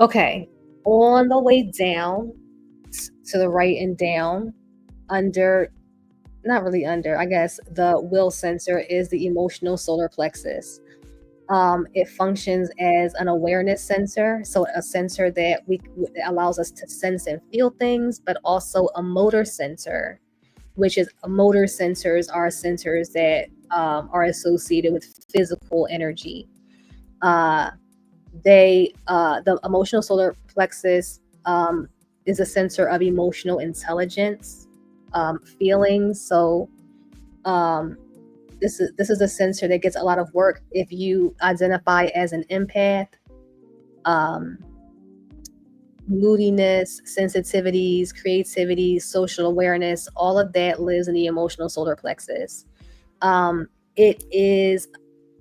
Okay, on the way down to the right and down, under, not really under, I guess the will sensor is the emotional solar plexus. It functions as an awareness sensor, so a sensor that that allows us to sense and feel things, but also a motor sensor, which is motor sensors are sensors that are associated with physical energy. Uh, the emotional solar plexus is a sensor of emotional intelligence, feelings. So um, this is a sensor that gets a lot of work if you identify as an empath. Um, Moodiness, sensitivities, creativity, social awareness, all of that lives in the emotional solar plexus. It is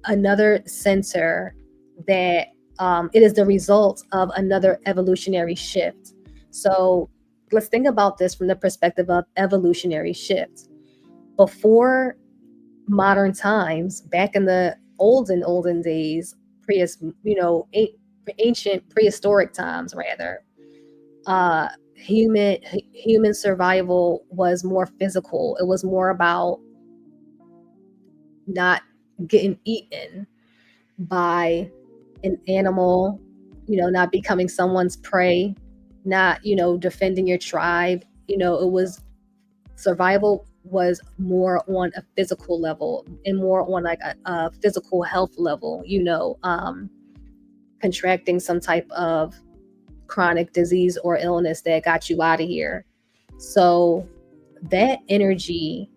another sensor that it is the result of another evolutionary shift. So let's think about this from the perspective of evolutionary shift. Before modern times, back in the olden days, pre you know a- ancient prehistoric times rather, uh, human survival was more physical. It was more about not getting eaten by an animal, not becoming someone's prey, not, defending your tribe. It was survival was more on a physical level and more on like a physical health level, contracting some type of chronic disease or illness that got you out of here. So that energy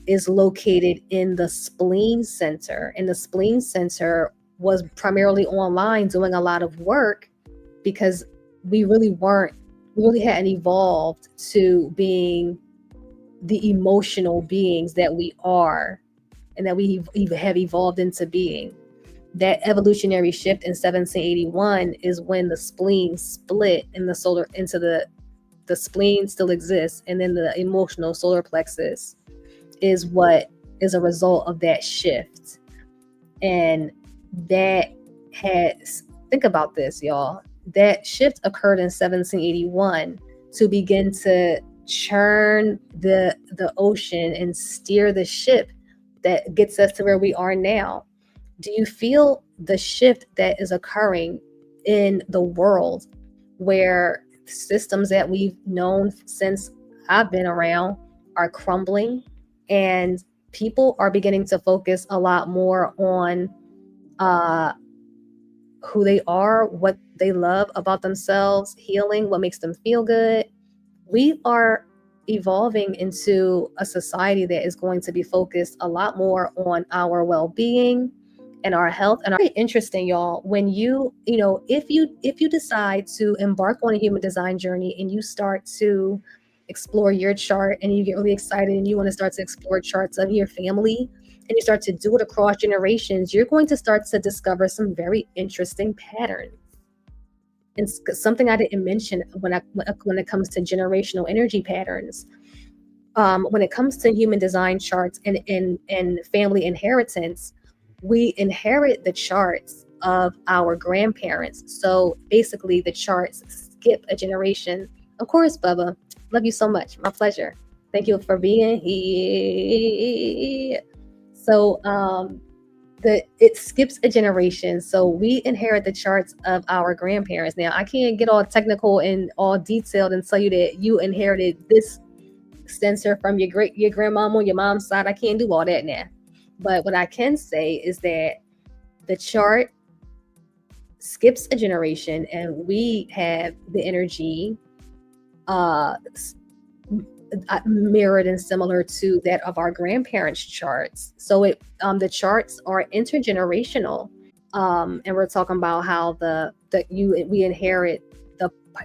is located in the spleen center, and the spleen center was primarily online doing a lot of work because we really hadn't evolved to being the emotional beings that we are and that we have evolved into being. That evolutionary shift in 1781 is when the spleen split in the solar into the spleen still exists, and then the emotional solar plexus is what is a result of that shift. And that has, think about this, y'all. That shift occurred in 1781 to begin to churn the ocean and steer the ship that gets us to where we are now. Do you feel the shift that is occurring in the world, where systems that we've known since I've been around are crumbling, and people are beginning to focus a lot more on uh, who they are, what they love about themselves, healing, what makes them feel good? We are evolving into a society that is going to be focused a lot more on our well-being and our health. And very interesting, y'all, when if you decide to embark on a human design journey and you start to explore your chart and you get really excited and you want to start to explore charts of your family and you start to do it across generations, you're going to start to discover some very interesting patterns. And something I didn't mention when it comes to generational energy patterns, when it comes to human design charts and family inheritance, we inherit the charts of our grandparents. So basically, the charts skip a generation. Of course, Bubba, love you so much. My pleasure. Thank you for being here. So, it skips a generation. So we inherit the charts of our grandparents. Now, I can't get all technical and all detailed and tell you that you inherited this sensor from your grandmom on your mom's side. I can't do all that now. But what I can say is that the chart skips a generation, and we have the energy uh, mirrored and similar to that of our grandparents' charts. So the charts are intergenerational, and we're talking about how we inherit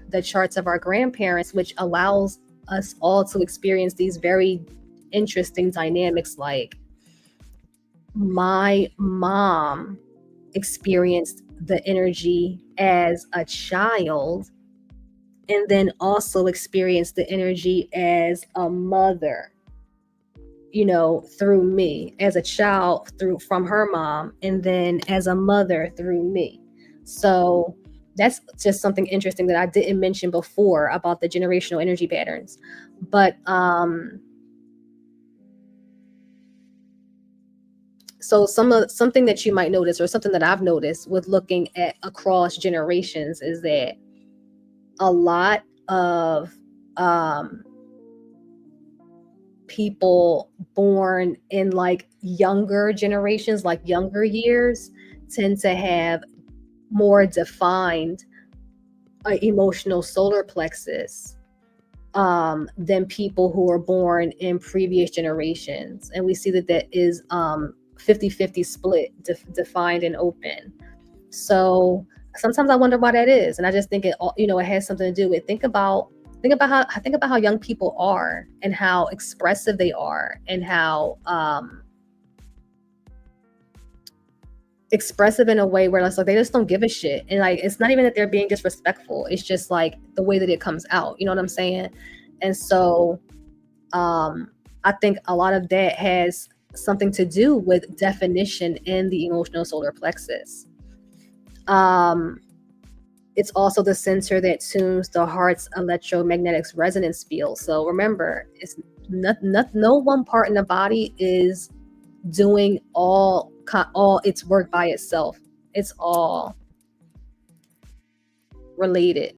the charts of our grandparents, which allows us all to experience these very interesting dynamics. Like, my mom experienced the energy as a child and then also experienced the energy as a mother, through me, as a child through from her mom, and then as a mother through me. So That's just something interesting that I didn't mention before about the generational energy patterns. But so something that you might notice, or something that I've noticed with looking at across generations, is that a lot of people born in like younger generations, like younger years, tend to have more defined emotional solar plexus than people who are born in previous generations. And we see that that is 50-50 split, defined and open. So sometimes I wonder why that is, and I just think it it has something to do with think about how young people are, and how expressive they are, and how expressive in a way where it's like they just don't give a shit. And like, it's not even that they're being disrespectful, it's just like the way that it comes out, you know what I'm saying? And so I think a lot of that has something to do with definition in the emotional solar plexus. It's also the center that tunes the heart's electromagnetic resonance field. So remember, it's no one part in the body is doing all its work by itself. It's all related.